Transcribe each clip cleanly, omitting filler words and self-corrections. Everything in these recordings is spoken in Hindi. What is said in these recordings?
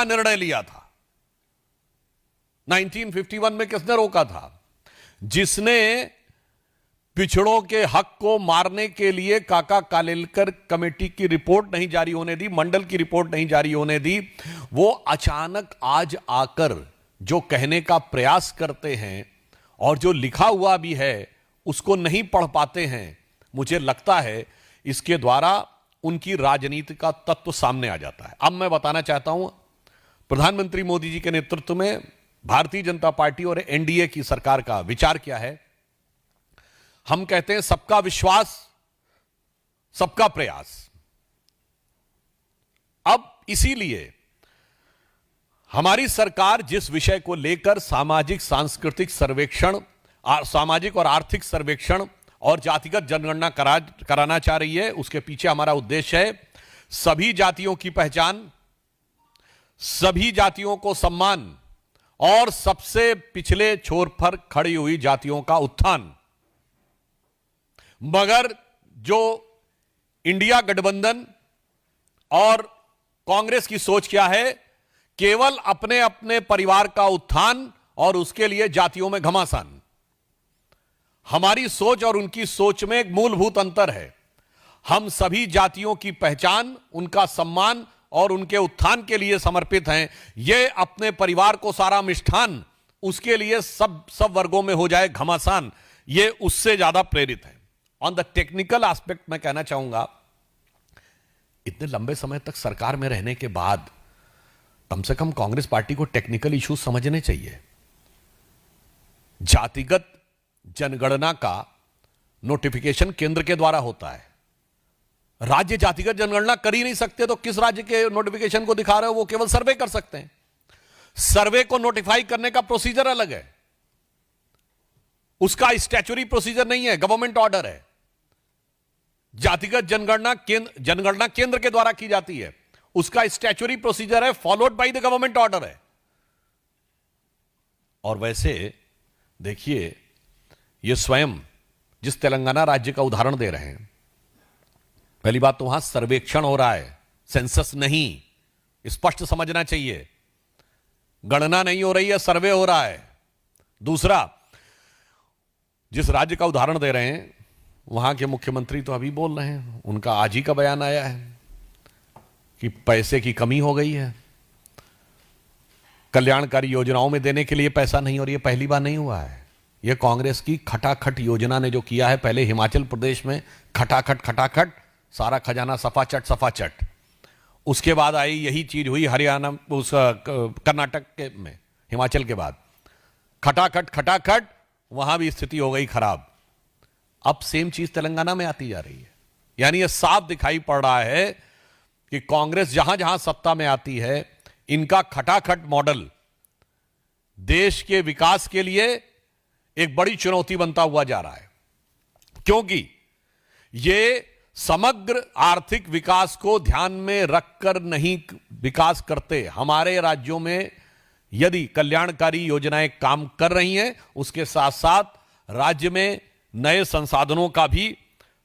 निर्णय लिया था। 1951 में किसने रोका था? जिसने पिछड़ों के हक को मारने के लिए काका कालेलकर कमेटी की रिपोर्ट नहीं जारी होने दी, मंडल की रिपोर्ट नहीं जारी होने दी, वो अचानक आज आकर जो कहने का प्रयास करते हैं और जो लिखा हुआ भी है उसको नहीं पढ़ पाते हैं। मुझे लगता है इसके द्वारा उनकी राजनीति का तत्व सामने आ जाता है। अब मैं बताना चाहता हूं, प्रधानमंत्री मोदी जी के नेतृत्व में भारतीय जनता पार्टी और एनडीए की सरकार का विचार क्या है। हम कहते हैं सबका विश्वास, सबका प्रयास। अब इसीलिए हमारी सरकार जिस विषय को लेकर सामाजिक सांस्कृतिक सर्वेक्षण, सामाजिक और आर्थिक सर्वेक्षण और जातिगत जनगणना कराना चाह रही है, उसके पीछे हमारा उद्देश्य है सभी जातियों की पहचान, सभी जातियों को सम्मान और सबसे पिछले छोर पर खड़ी हुई जातियों का उत्थान। मगर जो इंडिया गठबंधन और कांग्रेस की सोच क्या है? केवल अपने अपने परिवार का उत्थान और उसके लिए जातियों में घमासान। हमारी सोच और उनकी सोच में एक मूलभूत अंतर है। हम सभी जातियों की पहचान, उनका सम्मान और उनके उत्थान के लिए समर्पित हैं। ये अपने परिवार को सारा मिष्ठान, उसके लिए सब वर्गों में हो जाए घमासान, ये उससे ज्यादा प्रेरित है। ऑन द टेक्निकल एस्पेक्ट मैं कहना चाहूंगा, इतने लंबे समय तक सरकार में रहने के बाद कम से कम कांग्रेस पार्टी को टेक्निकल इश्यूज समझने चाहिए। जातिगत जनगणना का नोटिफिकेशन केंद्र के द्वारा होता है। राज्य जातिगत जनगणना कर ही नहीं सकते, तो किस राज्य के नोटिफिकेशन को दिखा रहे हो? वो केवल सर्वे कर सकते हैं। सर्वे को नोटिफाई करने का प्रोसीजर अलग है, उसका स्टैच्यूटरी प्रोसीजर नहीं है, गवर्नमेंट ऑर्डर है। जातिगत जनगणना केंद्र के द्वारा की जाती है, उसका स्टैच्यूटरी प्रोसीजर है, followed by the government order है। और वैसे देखिए, ये स्वयं जिस तेलंगाना राज्य का उदाहरण दे रहे हैं, पहली बात तो वहां सर्वेक्षण हो रहा है, सेंसस नहीं, स्पष्ट समझना चाहिए। गणना नहीं हो रही है, सर्वे हो रहा है। दूसरा, जिस राज्य का उदाहरण दे रहे हैं वहां के मुख्यमंत्री तो अभी बोल रहे हैं, उनका आज ही का बयान आया है कि पैसे की कमी हो गई है, कल्याणकारी योजनाओं में देने के लिए पैसा नहीं, और यह पहली बार नहीं हुआ है। यह कांग्रेस की खटाखट योजना ने जो किया है, पहले हिमाचल प्रदेश में खटाखट सारा खजाना सफाचट, उसके बाद आई यही चीज हुई हरियाणा, उस कर्नाटक के में, हिमाचल के बाद खटाखट वहां भी स्थिति हो गई खराब। अब सेम चीज तेलंगाना में आती जा रही है। यानी यह साफ दिखाई पड़ रहा है कि कांग्रेस जहां जहां सत्ता में आती है, इनका खटाखट मॉडल देश के विकास के लिए एक बड़ी चुनौती बनता हुआ जा रहा है, क्योंकि यह समग्र आर्थिक विकास को ध्यान में रखकर नहीं विकास करते। हमारे राज्यों में यदि कल्याणकारी योजनाएं काम कर रही हैं, उसके साथ साथ राज्य में नए संसाधनों का भी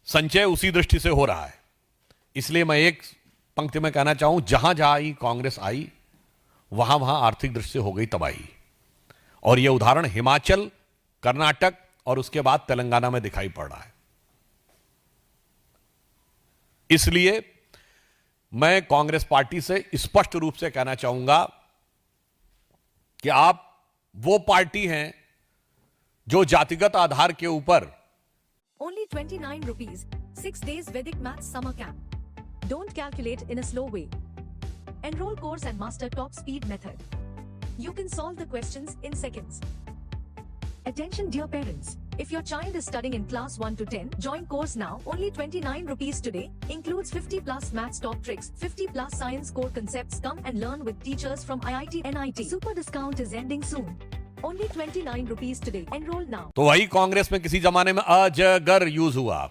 संचय उसी दृष्टि से हो रहा है। इसलिए मैं एक पंक्ति में कहना चाहूं, जहां जहां ही कांग्रेस आई वहां वहां आर्थिक दृष्टि से हो गई तबाही। और यह उदाहरण हिमाचल, कर्नाटक और उसके बाद तेलंगाना में दिखाई पड़ रहा है। इसलिए मैं कांग्रेस पार्टी से स्पष्ट रूप से कहना चाहूंगा कि आप वो पार्टी हैं जो जातिगत आधार के ऊपर Only 29 rupees, 6 days Vedic Maths Summer Camp. Don't calculate in a slow way. Enroll course and master top speed method. You can solve the questions in seconds. Attention dear parents, if your child is studying in class 1 to 10, join course now. Only 29 rupees today. Includes 50 plus maths top tricks, 50 plus science core concepts. Come and learn with teachers from IIT NIT. Super discount is ending soon. Only 29 rupees today. Enroll now. तो वही कांग्रेस में किसी जमाने में अजगर यूज हुआ,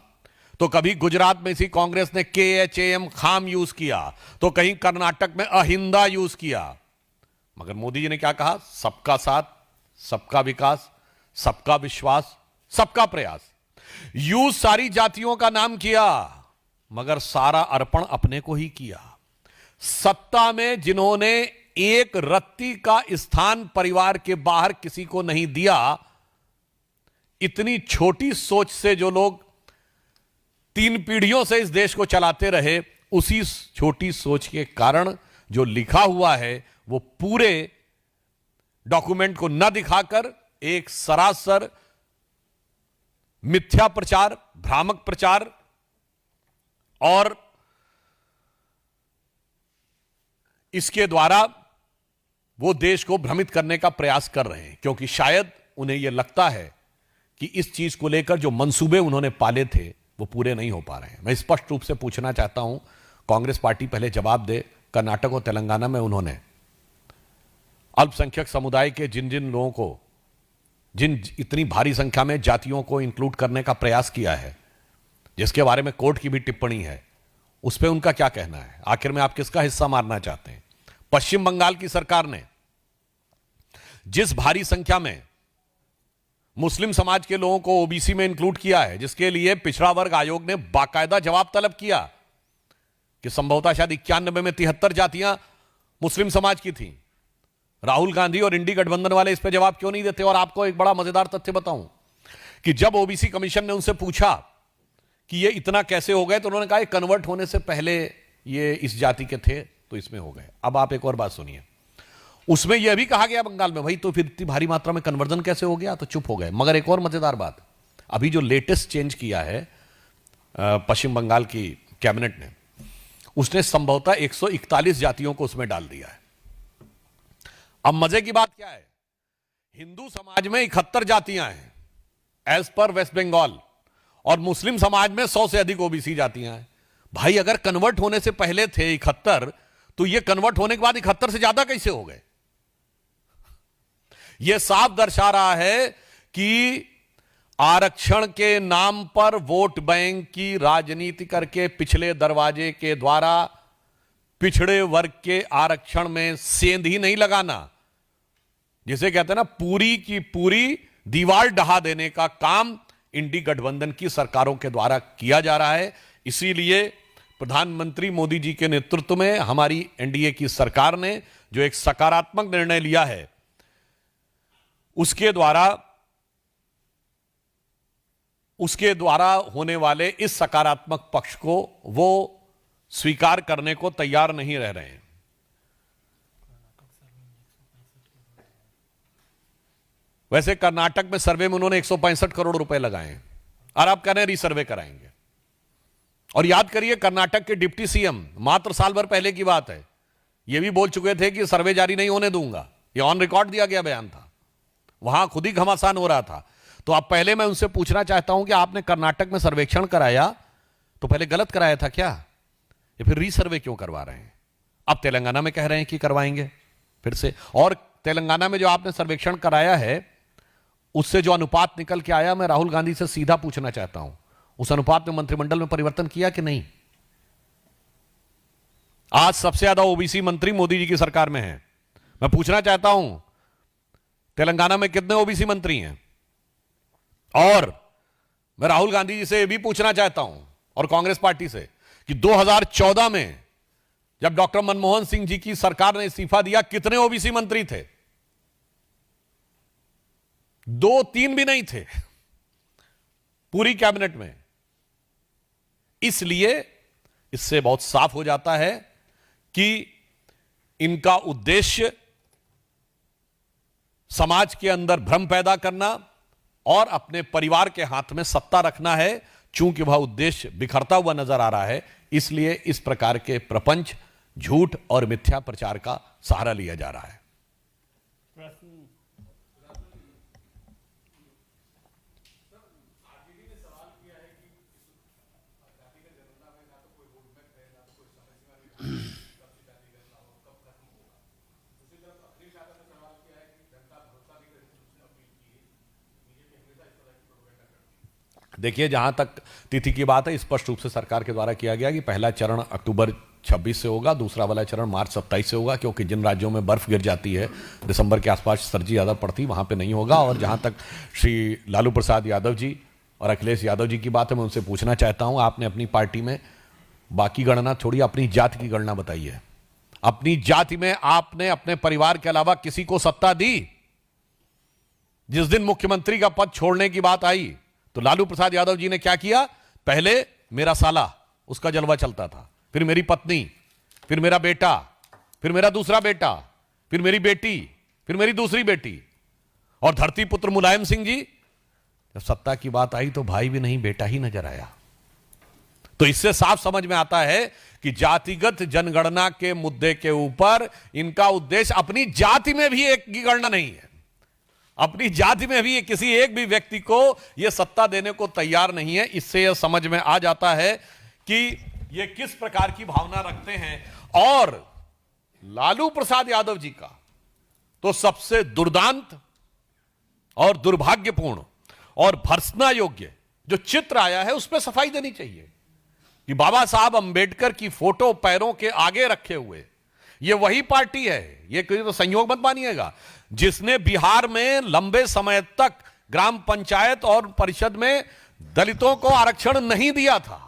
तो कभी गुजरात में इसी कांग्रेस ने KHAM खाम यूज किया, तो कहीं कर्नाटक में अहिंदा यूज किया। मगर मोदी जी ने क्या कहा? सबका साथ, सबका विकास, सबका विश्वास, सबका प्रयास। यूज सारी जातियों का नाम किया, मगर सारा अर्पण अपने को ही किया। सत्ता में जिन्होंने एक रत्ती का स्थान परिवार के बाहर किसी को नहीं दिया। इतनी छोटी सोच से जो लोग 3 पीढ़ियों से इस देश को चलाते रहे, उसी छोटी सोच के कारण जो लिखा हुआ है वो पूरे डॉक्यूमेंट को न दिखाकर एक सरासर मिथ्या प्रचार, भ्रामक प्रचार और इसके द्वारा वो देश को भ्रमित करने का प्रयास कर रहे हैं, क्योंकि शायद उन्हें यह लगता है कि इस चीज को लेकर जो मंसूबे उन्होंने पाले थे वो पूरे नहीं हो पा रहे हैं। मैं स्पष्ट रूप से पूछना चाहता हूं, कांग्रेस पार्टी पहले जवाब दे। कर्नाटक और तेलंगाना में उन्होंने अल्पसंख्यक समुदाय के जिन जिन लोगों को, जिन इतनी भारी संख्या में जातियों को इंक्लूड करने का प्रयास किया है, जिसके बारे में कोर्ट की भी टिप्पणी है, उस पर उनका क्या कहना है? आखिर में आप किसका हिस्सा मारना चाहते हैं? पश्चिम बंगाल की सरकार ने जिस भारी संख्या में मुस्लिम समाज के लोगों को ओबीसी में इंक्लूड किया है, जिसके लिए पिछड़ा वर्ग आयोग ने बाकायदा जवाब तलब किया कि संभवतः शायद 91 में 73 जातियां मुस्लिम समाज की थी। राहुल गांधी और इंडी गठबंधन वाले इस पर जवाब क्यों नहीं देते? और आपको एक बड़ा मजेदार तथ्य बताऊं कि जब ओबीसी कमीशन ने उनसे पूछा कि ये इतना कैसे हो गए, तो उन्होंने कहा ये कन्वर्ट होने से पहले ये इस जाति के थे तो इसमें हो गए। अब आप एक और बात सुनिए, उसमें यह भी कहा गया बंगाल में, भाई तो फिर इतनी भारी मात्रा में कन्वर्जन कैसे हो गया? तो चुप हो गए। मगर एक और मजेदार बात, अभी जो लेटेस्ट चेंज किया है पश्चिम बंगाल की कैबिनेट ने, उसने संभवतः 141 जातियों को उसमें डाल दिया है। अब मजे की बात क्या है, हिंदू समाज में 71 जातियां हैं एज पर वेस्ट बंगाल, और मुस्लिम समाज में 100 से अधिक ओबीसी जातियां हैं। भाई अगर कन्वर्ट होने से पहले थे 71, तो ये कन्वर्ट होने के बाद 71 से ज्यादा कैसे हो गए? यह साफ दर्शा रहा है कि आरक्षण के नाम पर वोट बैंक की राजनीति करके पिछले दरवाजे के द्वारा पिछड़े वर्ग के आरक्षण में सेंध ही नहीं लगाना, जिसे कहते हैं ना पूरी की पूरी दीवार ढहा देने का काम इंडी गठबंधन की सरकारों के द्वारा किया जा रहा है। इसीलिए प्रधानमंत्री मोदी जी के नेतृत्व में हमारी एनडीए की सरकार ने जो एक सकारात्मक निर्णय लिया है, उसके द्वारा होने वाले इस सकारात्मक पक्ष को वो स्वीकार करने को तैयार नहीं रह रहे हैं। वैसे कर्नाटक में सर्वे में उन्होंने 165 करोड़ रुपए लगाए हैं और आप कह रहे हैं रीसर्वे कराएंगे। और याद करिए, कर्नाटक के डिप्टी सीएम मात्र साल भर पहले की बात है, यह भी बोल चुके थे कि सर्वे जारी नहीं होने दूंगा। यह ऑन रिकॉर्ड दिया गया बयान था, वहां खुद ही घमासान हो रहा था। तो अब पहले मैं उनसे पूछना चाहता हूं कि आपने कर्नाटक में सर्वेक्षण कराया तो पहले गलत कराया था क्या, या फिर रीसर्वे क्यों करवा रहे हैं? अब तेलंगाना में कह रहे हैं कि करवाएंगे फिर से। और तेलंगाना में जो आपने सर्वेक्षण कराया है उससे जो अनुपात निकल के आया, मैं राहुल गांधी से सीधा पूछना चाहता हूं, उस अनुपात में मंत्रिमंडल में परिवर्तन किया कि नहीं? आज सबसे ज्यादा ओबीसी मंत्री मोदी जी की सरकार में है। मैं पूछना चाहता हूं तेलंगाना में कितने ओबीसी मंत्री हैं? और मैं राहुल गांधी जी से यह भी पूछना चाहता हूं और कांग्रेस पार्टी से कि 2014 में जब डॉक्टर मनमोहन सिंह जी की सरकार ने इस्तीफा दिया, कितने ओबीसी मंत्री थे? 2-3 भी नहीं थे पूरी कैबिनेट में। इसलिए इससे बहुत साफ हो जाता है कि इनका उद्देश्य समाज के अंदर भ्रम पैदा करना और अपने परिवार के हाथ में सत्ता रखना है। चूंकि वह उद्देश्य बिखरता हुआ नजर आ रहा है, इसलिए इस प्रकार के प्रपंच, झूठ और मिथ्या प्रचार का सहारा लिया जा रहा है। देखिए, जहां तक तिथि की बात है, स्पष्ट रूप से सरकार के द्वारा किया गया कि पहला चरण अक्टूबर 26 से होगा, दूसरा वाला चरण मार्च 27 से होगा, क्योंकि जिन राज्यों में बर्फ गिर जाती है दिसंबर के आसपास सर्दी ज़्यादा पड़ती, वहाँ पे नहीं होगा। और जहाँ तक श्री लालू प्रसाद यादव जी और अखिलेश यादव जी की बात है, मैं उनसे पूछना चाहता हूँ, आपने अपनी पार्टी में बाकी गणना छोड़ी, अपनी जात की गणना बताई है। अपनी जाति में आपने अपने परिवार के अलावा किसी को सत्ता दी? जिस दिन मुख्यमंत्री का पद छोड़ने की बात आई तो लालू प्रसाद यादव जी ने क्या किया? पहले मेरा साला, उसका जलवा चलता था, फिर मेरी पत्नी, फिर मेरा बेटा, फिर मेरा दूसरा बेटा, फिर मेरी बेटी, फिर मेरी दूसरी बेटी, और धरती पुत्र मुलायम सिंह जी, जब सत्ता की बात आई तो भाई भी नहीं बेटा ही नजर आया। तो इससे साफ समझ में आता है कि जातिगत जनगणना के मुद्दे के ऊपर इनका उद्देश्य अपनी जाति में भी एक की गणना नहीं है, अपनी जाति में भी किसी एक भी व्यक्ति को यह सत्ता देने को तैयार नहीं है। इससे यह समझ में आ जाता है कि ये किस प्रकार की भावना रखते हैं। और लालू प्रसाद यादव जी का तो सबसे दुर्दांत और दुर्भाग्यपूर्ण और भर्त्सना योग्य जो चित्र आया है उस पर सफाई देनी चाहिए कि बाबा साहब अंबेडकर की फोटो पैरों के आगे रखे हुए ये वही पार्टी है, ये कोई तो संयोग मत मानिएगा, जिसने बिहार में लंबे समय तक ग्राम पंचायत और परिषद में दलितों को आरक्षण नहीं दिया था,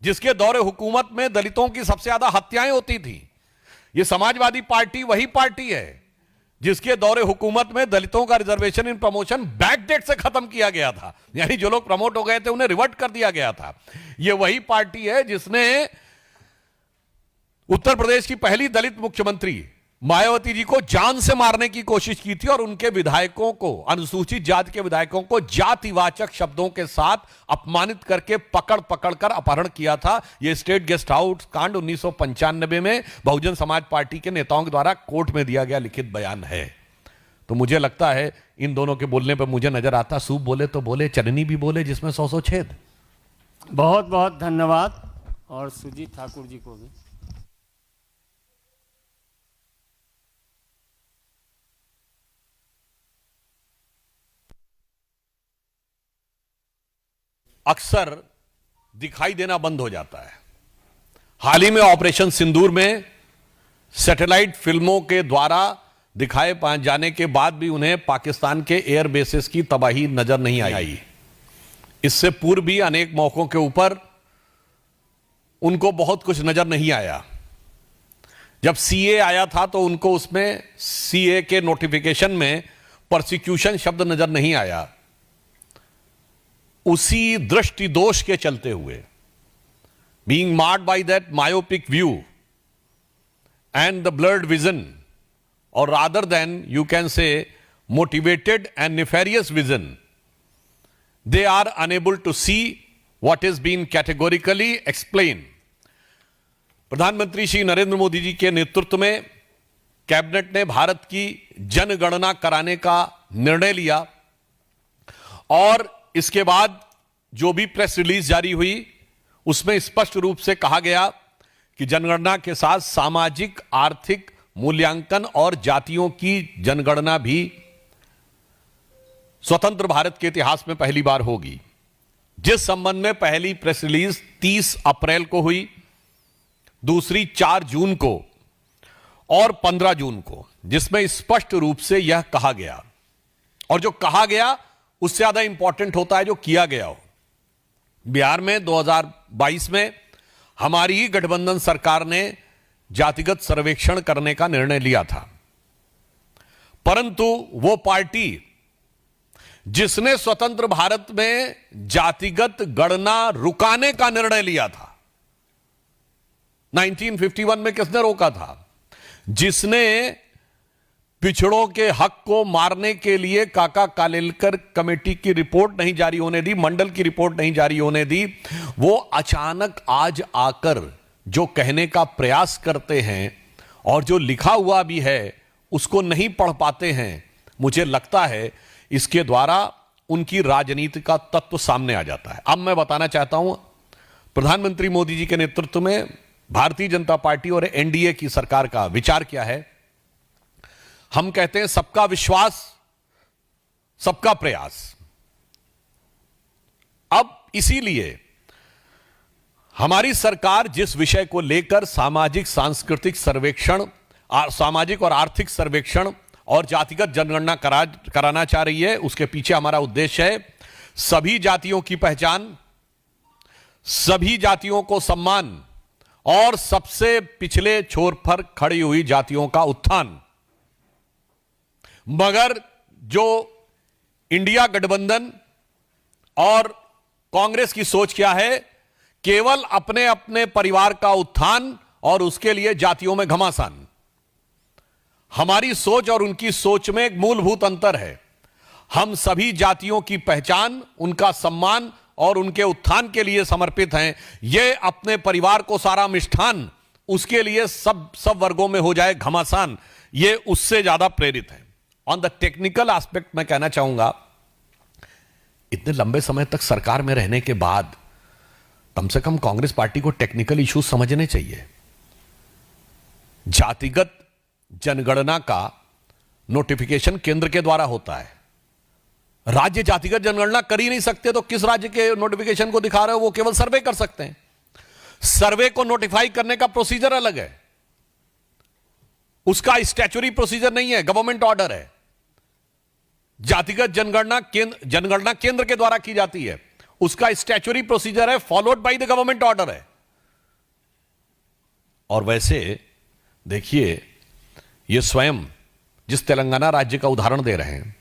जिसके दौरे हुकूमत में दलितों की सबसे ज्यादा हत्याएं होती थी। ये समाजवादी पार्टी वही पार्टी है जिसके दौरे हुकूमत में दलितों का रिजर्वेशन इन प्रमोशन बैकडेट से खत्म किया गया था, यानी जो लोग प्रमोट हो गए थे उन्हें रिवर्ट कर दिया गया था। ये वही पार्टी है जिसने उत्तर प्रदेश की पहली दलित मुख्यमंत्री मायावती जी को जान से मारने की कोशिश की थी और उनके विधायकों को, अनुसूचित जाति के विधायकों को जातिवाचक शब्दों के साथ अपमानित करके पकड़ कर अपहरण किया था। यह स्टेट गेस्ट हाउस कांड 1995 में बहुजन समाज पार्टी के नेताओं के द्वारा कोर्ट में दिया गया लिखित बयान है। तो मुझे लगता है इन दोनों के बोलने पर मुझे नजर आता, सूप बोले तो बोले, चटनी भी बोले जिसमें 100 छेद। बहुत बहुत धन्यवाद। और सुजीत ठाकुर जी को भी। अक्सर दिखाई देना बंद हो जाता है। हाल ही में ऑपरेशन सिंदूर में सैटेलाइट फिल्मों के द्वारा दिखाए जाने के बाद भी उन्हें पाकिस्तान के एयर बेसेस की तबाही नजर नहीं आई। इससे पूर्व भी अनेक मौकों के ऊपर उनको बहुत कुछ नजर नहीं आया। जब सीए आया था तो उनको उसमें सीए के नोटिफिकेशन में परसिक्यूशन शब्द नजर नहीं आया। उसी दृष्टि दोष के चलते हुए, being marred by that myopic view and the blurred vision, or rather than you can say motivated and nefarious vision, they are unable to see what is being categorically explained. प्रधानमंत्री श्री नरेंद्र मोदी जी के नेतृत्व में कैबिनेट ने भारत की जनगणना कराने का निर्णय लिया और इसके बाद जो भी प्रेस रिलीज जारी हुई उसमें स्पष्ट रूप से कहा गया कि जनगणना के साथ सामाजिक आर्थिक मूल्यांकन और जातियों की जनगणना भी स्वतंत्र भारत के इतिहास में पहली बार होगी। जिस संबंध में पहली प्रेस रिलीज 30 अप्रैल को हुई, दूसरी 4 जून को और 15 जून को, जिसमें स्पष्ट रूप से यह कहा गया, और जो कहा गया उससे ज्यादा इंपॉर्टेंट होता है जो किया गया हो। बिहार में 2022 में हमारी ही गठबंधन सरकार ने जातिगत सर्वेक्षण करने का निर्णय लिया था, परंतु वो पार्टी जिसने स्वतंत्र भारत में जातिगत गणना रुकाने का निर्णय लिया था, 1951 में किसने रोका था? जिसने पिछड़ों के हक को मारने के लिए काका कालेलकर कमेटी की रिपोर्ट नहीं जारी होने दी, मंडल की रिपोर्ट नहीं जारी होने दी, वो अचानक आज आकर जो कहने का प्रयास करते हैं और जो लिखा हुआ भी है उसको नहीं पढ़ पाते हैं। मुझे लगता है इसके द्वारा उनकी राजनीति का तत्व सामने आ जाता है। अब मैं बताना चाहता हूं, प्रधानमंत्री मोदी जी के नेतृत्व में भारतीय जनता पार्टी और एनडीए की सरकार का विचार क्या है? हम कहते हैं सबका विश्वास, सबका प्रयास। अब इसीलिए हमारी सरकार जिस विषय को लेकर सामाजिक सांस्कृतिक सर्वेक्षण, सामाजिक और आर्थिक सर्वेक्षण और जातिगत जनगणना कराना चाह रही है, उसके पीछे हमारा उद्देश्य है सभी जातियों की पहचान, सभी जातियों को सम्मान और सबसे पिछले छोर पर खड़ी हुई जातियों का उत्थान। मगर जो इंडिया गठबंधन और कांग्रेस की सोच क्या है? केवल अपने अपने परिवार का उत्थान और उसके लिए जातियों में घमासान। हमारी सोच और उनकी सोच में एक मूलभूत अंतर है। हम सभी जातियों की पहचान, उनका सम्मान और उनके उत्थान के लिए समर्पित हैं। यह अपने परिवार को सारा मिष्ठान, उसके लिए सब वर्गों में हो जाए घमासान, यह उससे ज्यादा प्रेरित है। ऑन द टेक्निकल एस्पेक्ट मैं कहना चाहूंगा, इतने लंबे समय तक सरकार में रहने के बाद कम से कम कांग्रेस पार्टी को टेक्निकल इश्यूज समझने चाहिए। जातिगत जनगणना का नोटिफिकेशन केंद्र के द्वारा होता है। राज्य जातिगत जनगणना कर ही नहीं सकते, तो किस राज्य के नोटिफिकेशन को दिखा रहे हो? वो केवल सर्वे कर सकते हैं। सर्वे को नोटिफाई करने का प्रोसीजर अलग है, उसका स्टैच्यूटरी प्रोसीजर नहीं है, गवर्नमेंट ऑर्डर है। जातिगत जनगणना केंद्र के द्वारा की जाती है, उसका स्टैच्यूटरी प्रोसीजर है, followed by the government order है। और वैसे देखिए, ये स्वयं जिस तेलंगाना राज्य का उदाहरण दे रहे हैं,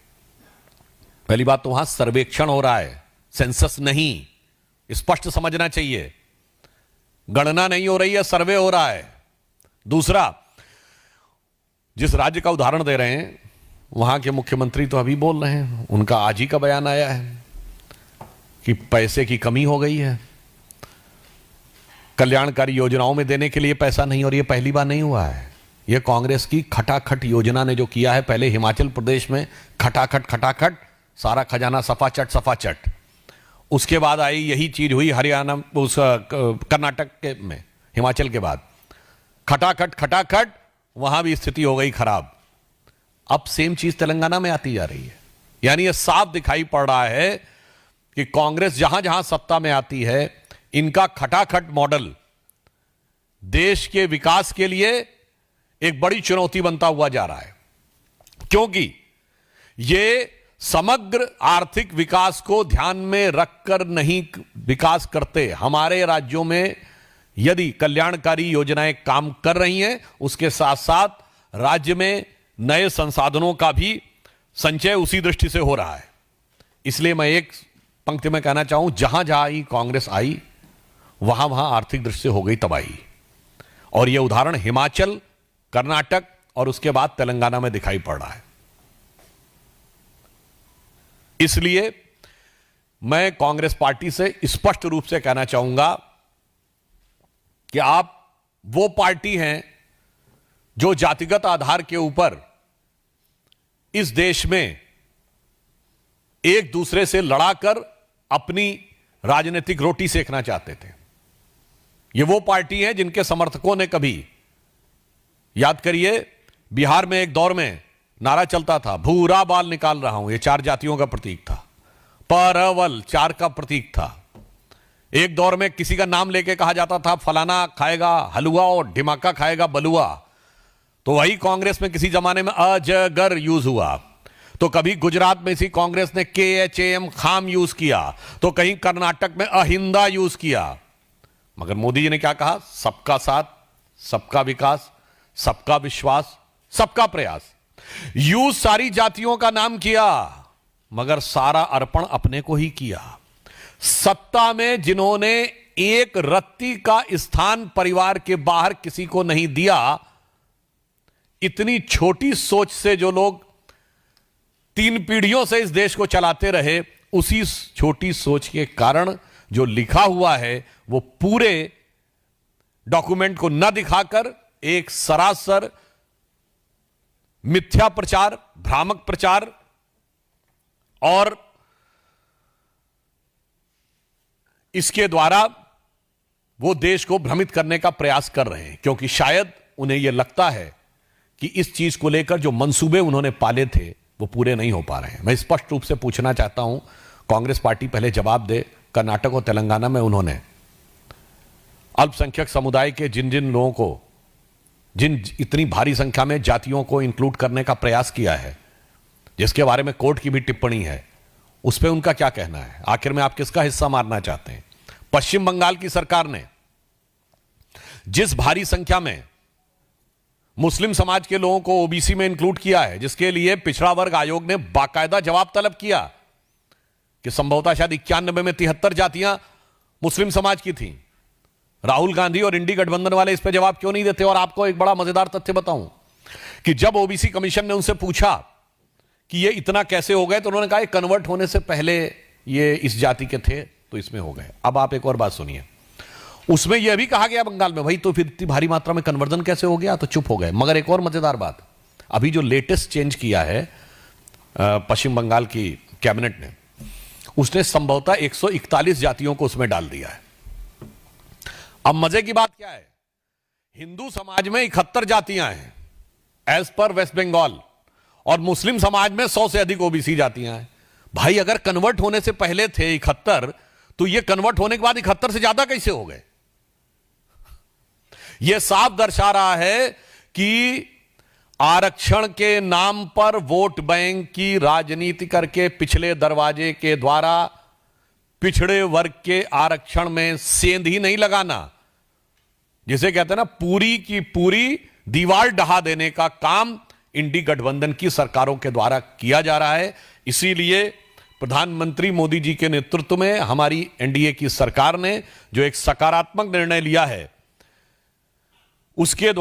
पहली बात तो वहां सर्वेक्षण हो रहा है, सेंसस नहीं, स्पष्ट समझना चाहिए। गणना नहीं हो रही है, सर्वे हो रहा है। दूसरा, जिस राज्य का उदाहरण दे रहे हैं, वहां के मुख्यमंत्री तो अभी बोल रहे हैं, उनका आज ही का बयान आया है कि पैसे की कमी हो गई है, कल्याणकारी योजनाओं में देने के लिए पैसा नहीं। और यह पहली बार नहीं हुआ है, यह कांग्रेस की खटाखट योजना ने जो किया है। पहले हिमाचल प्रदेश में खटाखट सारा खजाना सफाचट, उसके बाद आई यही चीज हुई हरियाणा, उस कर्नाटक के में, हिमाचल के बाद खटाखट वहां भी स्थिति हो गई खराब। अब सेम चीज तेलंगाना में आती जा रही है। यानी यह साफ दिखाई पड़ रहा है कि कांग्रेस जहां जहां सत्ता में आती है, इनका खटाखट मॉडल देश के विकास के लिए एक बड़ी चुनौती बनता हुआ जा रहा है, क्योंकि यह समग्र आर्थिक विकास को ध्यान में रखकर नहीं विकास करते। हमारे राज्यों में यदि कल्याणकारी योजनाएं काम कर रही हैं, उसके साथ साथ राज्य में नए संसाधनों का भी संचय उसी दृष्टि से हो रहा है। इसलिए मैं एक पंक्ति में कहना चाहूं, जहां जहां ही कांग्रेस आई, वहां वहां आर्थिक दृष्टि से हो गई तबाही। और यह उदाहरण हिमाचल, कर्नाटक और उसके बाद तेलंगाना में दिखाई पड़ रहा है। इसलिए मैं कांग्रेस पार्टी से स्पष्ट रूप से कहना चाहूंगा कि आप वो पार्टी हैं जो जातिगत आधार के ऊपर इस देश में एक दूसरे से लड़ाकर अपनी राजनीतिक रोटी सेकना चाहते थे। ये वो पार्टी है जिनके समर्थकों ने कभी, याद करिए, बिहार में एक दौर में नारा चलता था, भूरा बाल निकाल रहा हूं, ये 4 जातियों का प्रतीक था। परवल 4 का प्रतीक था। एक दौर में किसी का नाम लेके कहा जाता था, फलाना खाएगा हलवा और ढिमाका खाएगा बलुआ, तो वही कांग्रेस में किसी जमाने में अजगर यूज हुआ। तो कभी गुजरात में इसी कांग्रेस ने KHAM खाम यूज किया, तो कहीं कर्नाटक में अहिंदा यूज किया। मगर मोदी जी ने क्या कहा? सबका साथ, सबका विकास, सबका विश्वास, सबका प्रयास। यूज सारी जातियों का नाम किया, मगर सारा अर्पण अपने को ही किया। सत्ता में जिन्होंने एक रत्ती का स्थान परिवार के बाहर किसी को नहीं दिया, इतनी छोटी सोच से जो लोग 3 पीढ़ियों से इस देश को चलाते रहे, उसी छोटी सोच के कारण जो लिखा हुआ है वो पूरे डॉक्यूमेंट को न दिखाकर एक सरासर मिथ्या प्रचार, भ्रामक प्रचार और इसके द्वारा वो देश को भ्रमित करने का प्रयास कर रहे हैं, क्योंकि शायद उन्हें यह लगता है कि इस चीज को लेकर जो मंसूबे उन्होंने पाले थे वो पूरे नहीं हो पा रहे हैं। मैं स्पष्ट रूप से पूछना चाहता हूं, कांग्रेस पार्टी पहले जवाब दे। कर्नाटक और तेलंगाना में उन्होंने अल्पसंख्यक समुदाय के जिन जिन लोगों को, जिन इतनी भारी संख्या में जातियों को इंक्लूड करने का प्रयास किया है, जिसके बारे में कोर्ट की भी टिप्पणी है, उस पर उनका क्या कहना है? आखिर में आप किसका हिस्सा मारना चाहते हैं? पश्चिम बंगाल की सरकार ने जिस भारी संख्या में मुस्लिम समाज के लोगों को ओबीसी में इंक्लूड किया है, जिसके लिए पिछड़ा वर्ग आयोग ने बाकायदा जवाब तलब किया कि संभवतः शायद 91 में 73 जातियां मुस्लिम समाज की थी। राहुल गांधी और इंडी गठबंधन वाले इस पर जवाब क्यों नहीं देते? और आपको एक बड़ा मजेदार तथ्य बताऊं कि जब ओबीसी कमीशन ने उनसे पूछा कि ये इतना कैसे हो गए, तो उन्होंने कहा ये कन्वर्ट होने से पहले ये इस जाति के थे तो इसमें हो गए। अब आप एक और बात सुनिए, उसमें यह भी कहा गया बंगाल में, भाई तो फिर इतनी भारी मात्रा में कन्वर्जन कैसे हो गया? तो चुप हो गए। मगर एक और मजेदार बात, अभी जो लेटेस्ट चेंज किया है पश्चिम बंगाल की कैबिनेट ने, उसने संभवतः 141 जातियों को उसमें डाल दिया है। अब मजे की बात क्या है, हिंदू समाज में 71 जातियां हैं एज पर वेस्ट बंगाल, और मुस्लिम समाज में 100 से अधिक ओबीसी जातियां हैं। भाई अगर कन्वर्ट होने से पहले थे 71, तो ये कन्वर्ट होने के बाद 71 से ज्यादा कैसे हो गए? यह साफ दर्शा रहा है कि आरक्षण के नाम पर वोट बैंक की राजनीति करके पिछले दरवाजे के द्वारा पिछड़े वर्ग के आरक्षण में सेंध ही नहीं लगाना, जिसे कहते हैं ना पूरी की पूरी दीवार ढहा देने का काम इंडी गठबंधन की सरकारों के द्वारा किया जा रहा है। इसीलिए प्रधानमंत्री मोदी जी के नेतृत्व में हमारी एनडीए की सरकार ने जो एक सकारात्मक निर्णय लिया है, उसके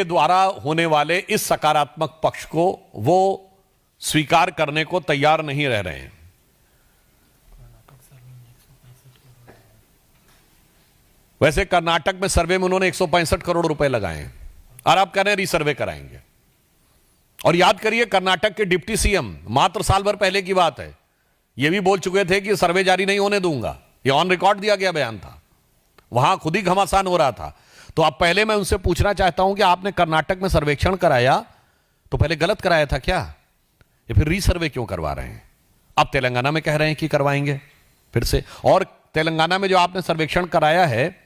द्वारा होने वाले इस सकारात्मक पक्ष को वो स्वीकार करने को तैयार नहीं रह रहे हैं। वैसे कर्नाटक में सर्वे में उन्होंने 165 करोड़ रुपए लगाए हैं और आप कह रहे हैं रीसर्वे कराएंगे। और याद करिए, कर्नाटक के डिप्टी सीएम मात्र साल भर पहले की बात है, यह भी बोल चुके थे कि सर्वे जारी नहीं होने दूंगा। यह ऑन रिकॉर्ड दिया गया बयान था, वहां खुद ही घमासान हो रहा था। तो अब पहले मैं उनसे पूछना चाहता हूं कि आपने कर्नाटक में सर्वेक्षण कराया तो पहले गलत कराया था क्या, या फिर रीसर्वे क्यों करवा रहे हैं? अब तेलंगाना में कह रहे हैं कि करवाएंगे फिर से। और तेलंगाना में जो आपने सर्वेक्षण कराया है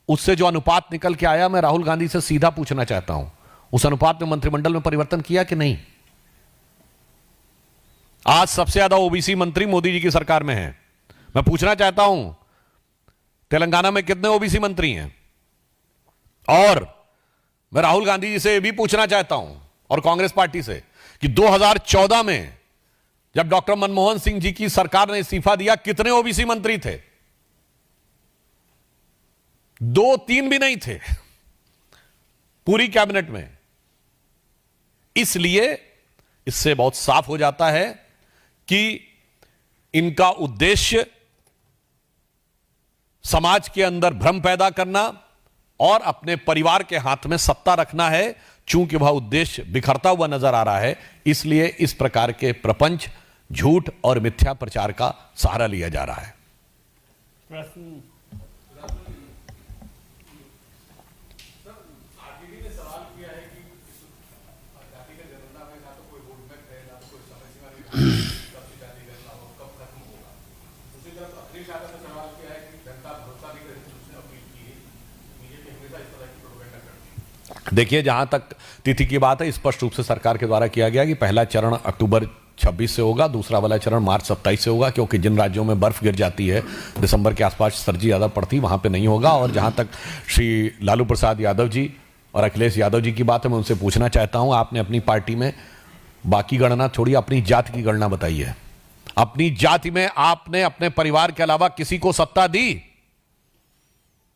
उससे जो अनुपात निकल के आया, मैं राहुल गांधी से सीधा पूछना चाहता हूं, उस अनुपात में मंत्रिमंडल में परिवर्तन किया कि नहीं? आज सबसे ज्यादा ओबीसी मंत्री मोदी जी की सरकार में है। मैं पूछना चाहता हूं तेलंगाना में कितने ओबीसी मंत्री हैं? और मैं राहुल गांधी जी से यह भी पूछना चाहता हूं और कांग्रेस पार्टी से कि 2014 में जब डॉक्टर मनमोहन सिंह जी की सरकार ने इस्तीफा दिया, कितने ओबीसी मंत्री थे? 2-3 भी नहीं थे पूरी कैबिनेट में। इसलिए इससे बहुत साफ हो जाता है कि इनका उद्देश्य समाज के अंदर भ्रम पैदा करना और अपने परिवार के हाथ में सत्ता रखना है। चूंकि वह उद्देश्य बिखरता हुआ नजर आ रहा है, इसलिए इस प्रकार के प्रपंच, झूठ और मिथ्या प्रचार का सहारा लिया जा रहा है। प्रश्न देखिए, जहां तक तिथि की बात है, स्पष्ट रूप से सरकार के द्वारा किया गया कि पहला चरण अक्टूबर 26 से होगा, दूसरा वाला चरण मार्च 27 से होगा, क्योंकि जिन राज्यों में बर्फ गिर जाती है दिसंबर के आसपास सर्दी ज्यादा पड़ती, वहां पे नहीं होगा। और जहां तक श्री लालू प्रसाद यादव जी और अखिलेश यादव जी की बात है, मैं उनसे पूछना चाहता हूं, आपने अपनी पार्टी में बाकी गणना छोड़ी, अपनी जाति की गणना बताइए। अपनी जाति में आपने अपने परिवार के अलावा किसी को सत्ता दी?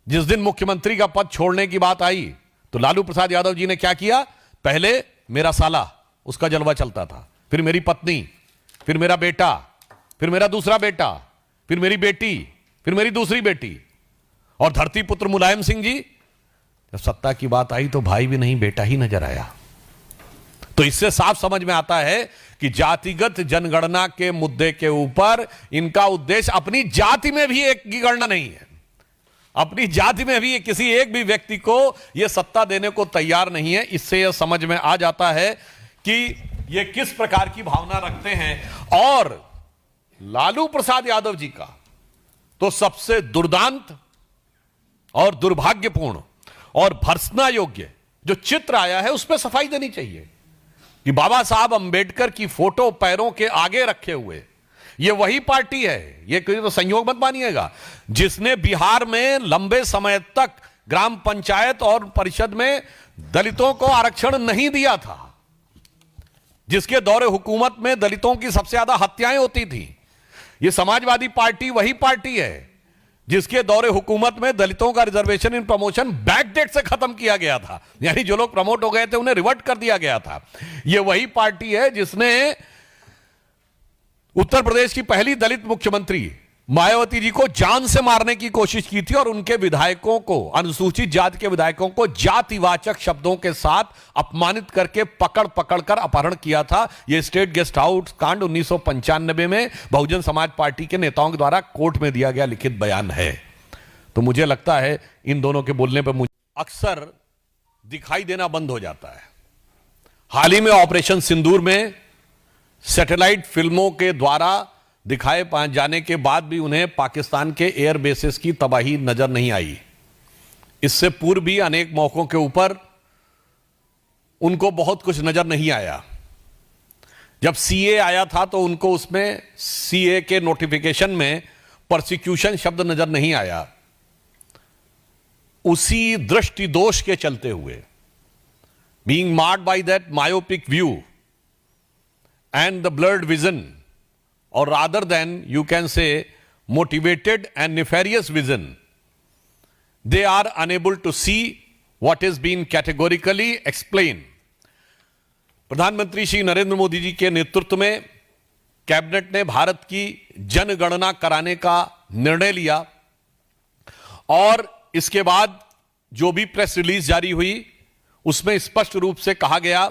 जिस दिन मुख्यमंत्री का पद छोड़ने की बात आई तो लालू प्रसाद यादव जी ने क्या किया? पहले मेरा साला, उसका जलवा चलता था, फिर मेरी पत्नी, फिर मेरा बेटा, फिर मेरा दूसरा बेटा, फिर मेरी बेटी, फिर मेरी दूसरी बेटी, और धरती पुत्र मुलायम सिंह जी, जब सत्ता की बात आई तो भाई भी नहीं बेटा ही नजर आया। तो इससे साफ समझ में आता है कि जातिगत जनगणना के मुद्दे के ऊपर इनका उद्देश्य अपनी जाति में भी एक की गणना नहीं है, अपनी जाति में भी किसी एक भी व्यक्ति को यह सत्ता देने को तैयार नहीं है। इससे यह समझ में आ जाता है कि ये किस प्रकार की भावना रखते हैं। और लालू प्रसाद यादव जी का तो सबसे दुर्दांत और दुर्भाग्यपूर्ण और भर्त्सना योग्य जो चित्र आया है, उस पर सफाई देनी चाहिए कि बाबा साहब अंबेडकर की फोटो पैरों के आगे रखे हुए ये वही पार्टी है, ये कोई तो संयोग मत मानिएगा, जिसने बिहार में लंबे समय तक ग्राम पंचायत और परिषद में दलितों को आरक्षण नहीं दिया था, जिसके दौरे हुकूमत में दलितों की सबसे ज्यादा हत्याएं होती थी। ये समाजवादी पार्टी वही पार्टी है जिसके दौरे हुकूमत में दलितों का रिजर्वेशन इन प्रमोशन बैकडेट से खत्म किया गया था, यानी जो लोग प्रमोट हो गए थे उन्हें रिवर्ट कर दिया गया था। ये वही पार्टी है जिसने उत्तर प्रदेश की पहली दलित मुख्यमंत्री मायावती जी को जान से मारने की कोशिश की थी और उनके विधायकों को, अनुसूचित जाति के विधायकों को जातिवाचक शब्दों के साथ अपमानित करके पकड़ पकड़ कर अपहरण किया था। यह स्टेट गेस्ट हाउस कांड 1995 में बहुजन समाज पार्टी के नेताओं के द्वारा कोर्ट में दिया गया लिखित बयान है। तो मुझे लगता है इन दोनों के बोलने पर मुझे अक्सर दिखाई देना बंद हो जाता है। हाल ही में ऑपरेशन सिंदूर में सैटेलाइट फिल्मों के द्वारा दिखाए जाने के बाद भी उन्हें पाकिस्तान के एयर बेसेस की तबाही नजर नहीं आई। इससे पूर्व भी अनेक मौकों के ऊपर उनको बहुत कुछ नजर नहीं आया। जब सीए आया था तो उनको उसमें सीए के नोटिफिकेशन में प्रोसिक्यूशन शब्द नजर नहीं आया। उसी दृष्टि दोष के चलते हुए, being marred by that myopic view and the blurred vision, or rather than you can say motivated and nefarious vision, they are unable to see what is being categorically explained. प्रधानमंत्री श्री नरेंद्र मोदी जी के नेतृत्व में कैबिनेट ने भारत की जनगणना कराने का निर्णय लिया और इसके बाद जो भी प्रेस रिलीज जारी हुई उसमें स्पष्ट रूप से कहा गया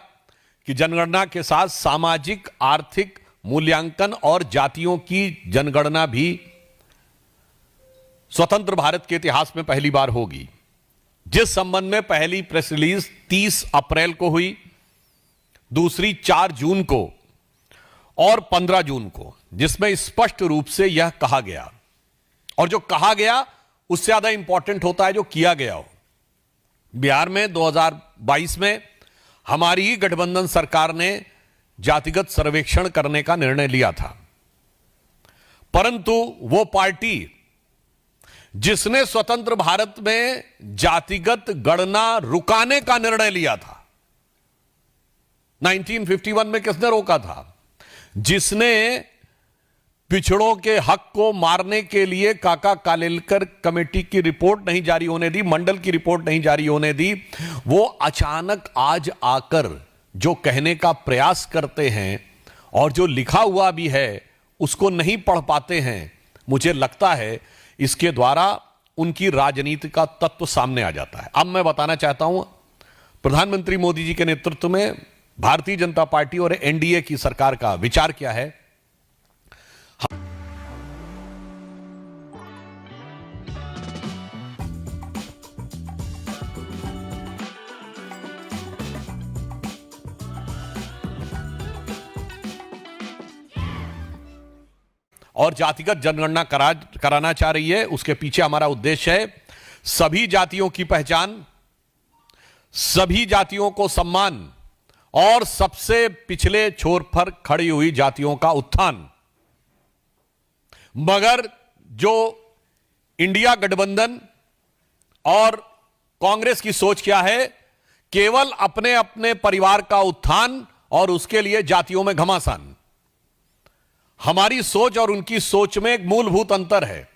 कि जनगणना के साथ सामाजिक आर्थिक मूल्यांकन और जातियों की जनगणना भी स्वतंत्र भारत के इतिहास में पहली बार होगी। जिस संबंध में पहली प्रेस रिलीज 30 अप्रैल को हुई, दूसरी 4 जून को और 15 जून को, जिसमें स्पष्ट रूप से यह कहा गया, और जो कहा गया उससे ज्यादा इंपॉर्टेंट होता है जो किया गया हो। बिहार में 2022 में हमारी ही गठबंधन सरकार ने जातिगत सर्वेक्षण करने का निर्णय लिया था, परंतु वो पार्टी जिसने स्वतंत्र भारत में जातिगत गणना रुकाने का निर्णय लिया था, 1951 में किसने रोका था? जिसने पिछड़ों के हक को मारने के लिए काका कालेलकर कमेटी की रिपोर्ट नहीं जारी होने दी, मंडल की रिपोर्ट नहीं जारी होने दी, वो अचानक आज आकर जो कहने का प्रयास करते हैं और जो लिखा हुआ भी है उसको नहीं पढ़ पाते हैं। मुझे लगता है इसके द्वारा उनकी राजनीति का तत्व सामने आ जाता है। अब मैं बताना चाहता हूं, प्रधानमंत्री मोदी जी के नेतृत्व में भारतीय जनता पार्टी और एनडीए की सरकार का विचार क्या है। और जातिगत जनगणना कराना चाह रही है। उसके पीछे हमारा उद्देश्य है सभी जातियों की पहचान, सभी जातियों को सम्मान और सबसे पिछले छोर पर खड़ी हुई जातियों का उत्थान। मगर जो इंडिया गठबंधन और कांग्रेस की सोच क्या है? केवल अपने अपने परिवार का उत्थान और उसके लिए जातियों में घमासान। हमारी सोच और उनकी सोच में एक मूलभूत अंतर है।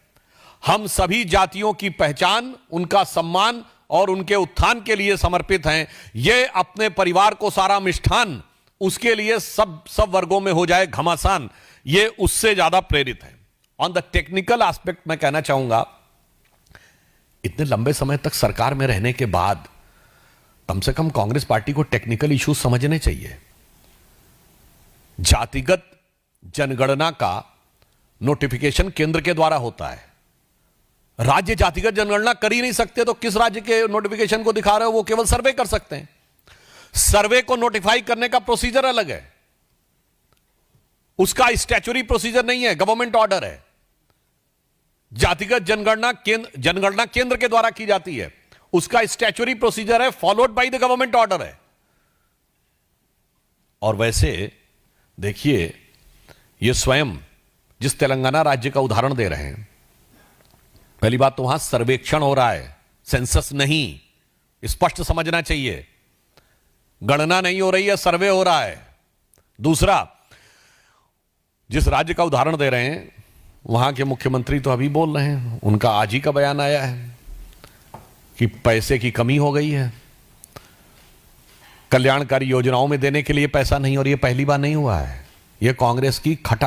हम सभी जातियों की पहचान, उनका सम्मान और उनके उत्थान के लिए समर्पित हैं। ये अपने परिवार को सारा मिष्ठान, उसके लिए सब वर्गों में हो जाए घमासान, ये उससे ज्यादा प्रेरित है। ऑन द टेक्निकल एस्पेक्ट मैं कहना चाहूंगा, इतने लंबे समय तक सरकार में रहने के बाद कम से कम कांग्रेस पार्टी को टेक्निकल इश्यूज समझने चाहिए। जातिगत जनगणना का नोटिफिकेशन केंद्र के द्वारा होता है। राज्य जातिगत जनगणना कर ही नहीं सकते, तो किस राज्य के नोटिफिकेशन को दिखा रहे हो? वो केवल सर्वे कर सकते हैं। सर्वे को नोटिफाई करने का प्रोसीजर अलग है, उसका स्टैच्यूटरी प्रोसीजर नहीं है, गवर्नमेंट ऑर्डर है। जातिगत जनगणना केंद्र के द्वारा की जाती है, उसका स्टैच्यूटरी प्रोसीजर है, followed by the government order है। और वैसे देखिए, ये स्वयं जिस तेलंगाना राज्य का उदाहरण दे रहे हैं, पहली बात तो वहां सर्वेक्षण हो रहा है, सेंसस नहीं, स्पष्ट समझना चाहिए। गणना नहीं हो रही है, सर्वे हो रहा है। दूसरा, जिस राज्य का उदाहरण दे रहे हैं वहां के मुख्यमंत्री तो अभी बोल रहे हैं, उनका आज ही का बयान आया है कि पैसे की कमी हो गई है, कल्याणकारी योजनाओं में देने के लिए पैसा नहीं, और यह पहली बार नहीं हुआ है। यह कांग्रेस की खटा